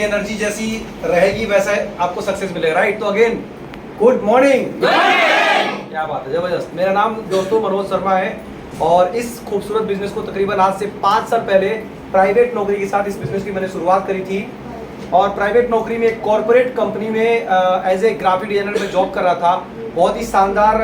Energy जैसी रहेगी वैसा आपको सक्सेस मिलेगा, राइट? तो अगेन गुड मॉर्निंग। क्या बात है, जबरदस्त। मेरा नाम दोस्तों मनोज शर्मा है और इस खूबसूरत बिजनेस को तकरीबन आज से 5 साल पहले प्राइवेट नौकरी के साथ इस बिजनेस की मैंने शुरुआत करी थी और प्राइवेट नौकरी में एक कॉर्पोरेट कंपनी में एज ए ग्राफिक डिजाइनर में जॉब कर रहा था। बहुत ही शानदार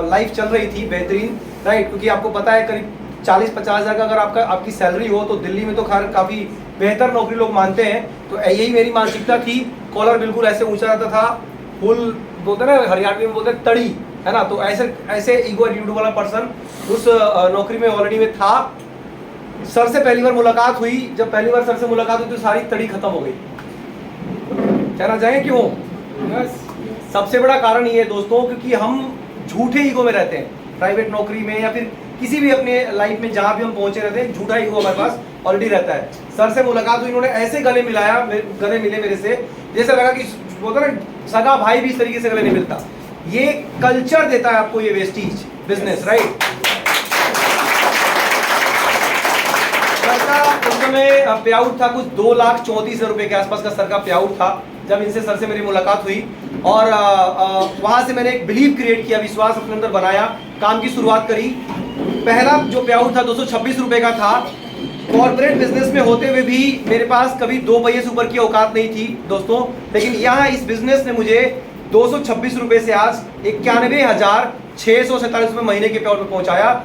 लाइफ चल रही थी, बेहतरीन, राइट? क्योंकि आपको पता है करीब 40-50 हज़ार का अगर आपकी सैलरी हो तो दिल्ली में तो खैर काफ़ी बेहतर नौकरी लोग मानते हैं। तो यही मेरी मानसिकता थी। कॉलर बिल्कुल ऐसे ऊंचा रहता था, फुल बोलते ना हरियाणवी में बोलते तड़ी, है ना? तो ऐसे ईगो एटीट्यूड वाला पर्सन उस नौकरी में ऑलरेडी में था। सर से पहली बार मुलाकात हुई, जब पहली बार सर से मुलाकात हुई तो सारी तड़ी खत्म हो गई। कहना चाहें क्यों? सबसे बड़ा कारण ये है दोस्तों, क्योंकि हम झूठे ईगो में रहते हैं प्राइवेट नौकरी में या फिर किसी भी अपने लाइफ में जहाँ भी हम पहुंचे रहते हैं, झूठा ईगो हमारे पास ऑलरेडी रहता है। सर से मुलाकात हुई, इन्होंने ऐसे गले मिले मेरे से जैसे लगा कि बोलते ना सगा भाई भी इस तरीके से गले नहीं मिलता। ये कल्चर देता है आपको ये वेस्टीज बिजनेस, राइट? सर का उस समय पे आउट था कुछ 2,34,000 रुपए के आसपास का सर का पे आउट था जब इनसे सर से मेरी मुलाकात हुई और वहां से मैंने एक बिलीव क्रिएट किया, विश्वास अपने अंदर बनाया, काम की शुरुआत करी। पहला जो पे आउट था 226 रुपए का था। कॉर्पोरेट बिजनेस में होते हुए भी मेरे पास कभी 2 पहिए से ऊपर की औकात नहीं थी दोस्तों, लेकिन यहाँ इस बिजनेस ने मुझे 226 रुपए से आज 91,647 रुपए महीने के पे आउट पे पहुंचाया।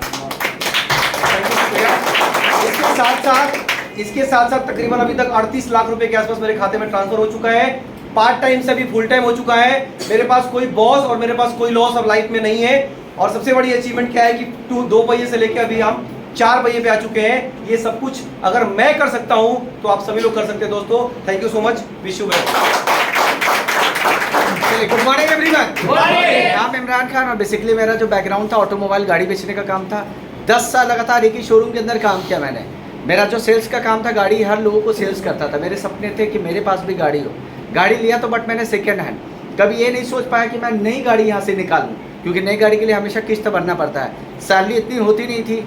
इसके साथ साथ तकरीबन अभी तक 38 लाख रुपए के आसपास मेरे खाते में ट्रांसफर हो चुका है। पार्ट टाइम से अभी फुल टाइम हो चुका है। मेरे पास कोई बॉस और मेरे पास कोई लॉस अब लाइफ में नहीं है। और सबसे बड़ी अचीवमेंट क्या है कि 2 पहिए से लेकर अभी हम 4 पहिए पे आ चुके हैं। ये सब कुछ अगर मैं कर सकता हूं तो आप सभी लोग कर सकते हैं दोस्तों। Thank you so much, wish you well. Good morning everyone. नाम इमरान खान और बेसिकली मेरा जो बैकग्राउंड था ऑटोमोबाइल गाड़ी बेचने का काम था। 10 साल लगातार एक ही शोरूम के अंदर काम किया मैंने। मेरा जो सेल्स का काम था, गाड़ी हर लोगों को सेल्स करता था। मेरे सपने थे कि मेरे पास भी गाड़ी हो। गाड़ी लिया तो बट मैंने सेकेंड हैंड। कभी ये नहीं सोच पाया कि मैं नई गाड़ी यहाँ से निकालूं, क्योंकि नई गाड़ी के लिए हमेशा किस्त भरना पड़ता है। सैलरी इतनी होती नहीं थी।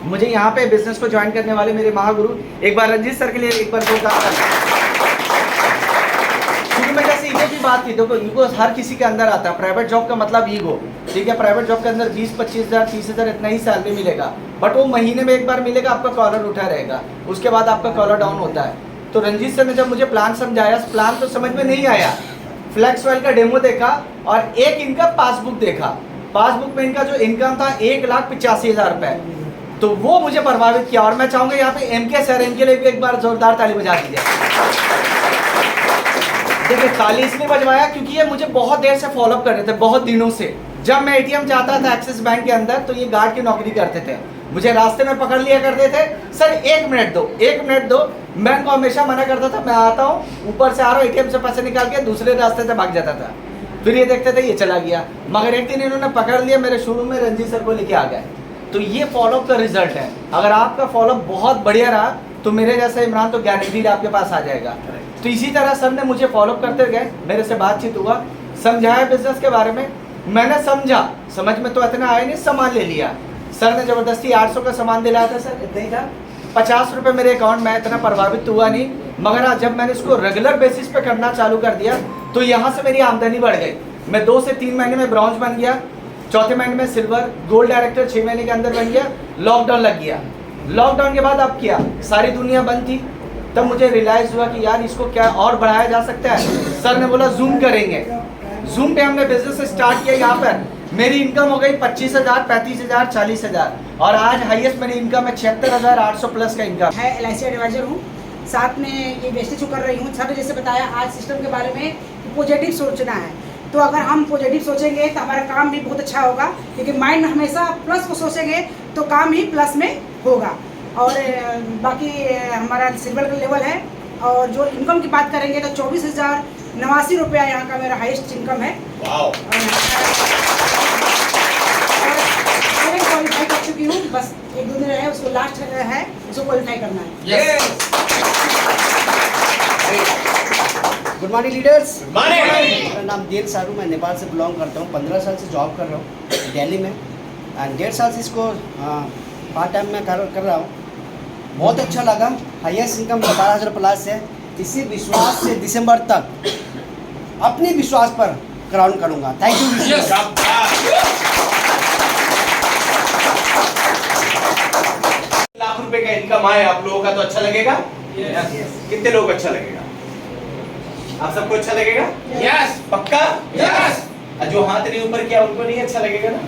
मुझे यहाँ पे बिजनेस को ज्वाइन करने वाले मेरे महागुरु, एक बार रंजीत सर के लिए एक बार जोरदार करना। शुरू में जैसे ईगो की बात की, देखो ईगो हर किसी के अंदर आता है। प्राइवेट जॉब का मतलब ईगो, ठीक है? प्राइवेट जॉब के अंदर 20-25 हज़ार 30 हज़ार इतना ही सैलरी मिलेगा, बट वो महीने में एक बार मिलेगा, आपका कॉलर उठा रहेगा, उसके बाद आपका कॉलर डाउन होता है। तो रंजीत सर ने जब मुझे प्लान समझाया, प्लान तो समझ में नहीं आया। फ्लैक्स वाइल का डेमो देखा और एक इनका पासबुक देखा। पासबुक में इनका जो इनकम था 1,85,000 रुपए, तो वो मुझे प्रभावित किया। और मैं चाहूंगा यहाँ पे एमके सर, इनके लिए भी एक बार जोरदार ताली बजा दीजिए। देखिए ताली इसलिए बजवाया क्योंकि ये मुझे बहुत देर से फॉलोअप कर रहे थे, बहुत दिनों से। जब मैं एटीएम जाता था एक्सिस बैंक के अंदर तो ये गार्ड की नौकरी करते थे, मुझे रास्ते में पकड़ लिया करते थे। सर 1 मिनट दो, 1 मिनट दो। मैं उनको हमेशा मना करता था, मैं आता हूँ, ऊपर से आ रहा हूँ, एटीएम से पैसे निकाल के दूसरे रास्ते से भाग जाता था। फिर ये देखते थे ये चला गया, मगर एक दिन इन्होंने पकड़ लिया, मेरे शोरूम में रंजीत सर को लेके आ गए। तो ये फॉलोअप का रिजल्ट है। अगर आपका फॉलोअप बहुत बढ़िया रहा तो मेरे जैसा इमरान तो गारंटीड आपके पास आ जाएगा। तो इसी तरह सर ने मुझे फॉलोअप करते गए, मेरे से बातचीत हुआ, समझाया बिजनेस के बारे में। मैंने समझा, समझ में तो इतना आया नहीं, सामान ले लिया। सर ने ज़बरदस्ती 800 का सामान दिलाया था, सर इतना ही था। 50 रुपये मेरे अकाउंट में, इतना प्रभावित हुआ नहीं। मगर आज जब मैंने इसको रेगुलर बेसिस पे करना चालू कर दिया तो यहाँ से मेरी आमदनी बढ़ गई। मैं 2 से 3 महीने में ब्रॉन्ज बन गया, चौथे महीने में सिल्वर, गोल्ड डायरेक्टर 6 महीने के अंदर बन गया। लॉकडाउन लग गया। लॉकडाउन के बाद अब क्या, सारी दुनिया बंद थी। तब मुझे रियलाइज़ हुआ कि यार इसको क्या और बढ़ाया जा सकता है। सर ने बोला जूम करेंगे। जूम पे हमने बिजनेस स्टार्ट किया। यहाँ पर मेरी इनकम हो गई 25,000, 35,000, 40,000 और आज हाईएस्ट मेरी इनकम है 76,800 प्लस का इनकम है। LIC एडवाइजर हूँ, साथ में ये वेस्टेज को कर रही हूँ। सर ने जैसे बताया आज सिस्टम के बारे में, पॉजिटिव सोचना है। तो अगर हम पॉजिटिव सोचेंगे तो हमारा काम भी बहुत अच्छा होगा, क्योंकि माइंड में हमेशा प्लस को सोचेंगे तो काम ही प्लस में होगा। और बाकी हमारा सिल्वर का लेवल है। और जो इनकम की बात करेंगे तो 24,089 रुपया यहाँ का मेरा हाईएस्ट इनकम है। क्वालिफाई कर चुकी हूँ, बस 1-2 दिन है, उसको लास्ट है, उसको क्वालिफाई करना है। Good morning leaders. मेरा नाम देल सारू, मैं नेपाल से बिलोंग करता हूँ। 15 साल से जॉब कर रहा हूँ दिल्ली में एंड 1.5 साल से इसको पार्ट टाइम में कर रहा हूँ। बहुत अच्छा लगा। हाईएस्ट इनकम 12,000 प्लस है। इसी विश्वास से दिसंबर तक अपने विश्वास पर क्राउन करूंगा। Thank you. लाख रुपए का इनकम आए आप लोगों का तो अच्छा लगेगा? कितने लोग अच्छा लगेगा? आप सबको अच्छा लगेगा? यस। पक्का? यस। जो हाथ नहीं ऊपर किया उनको नहीं अच्छा लगेगा ना?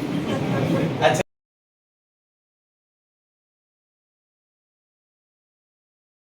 अच्छा।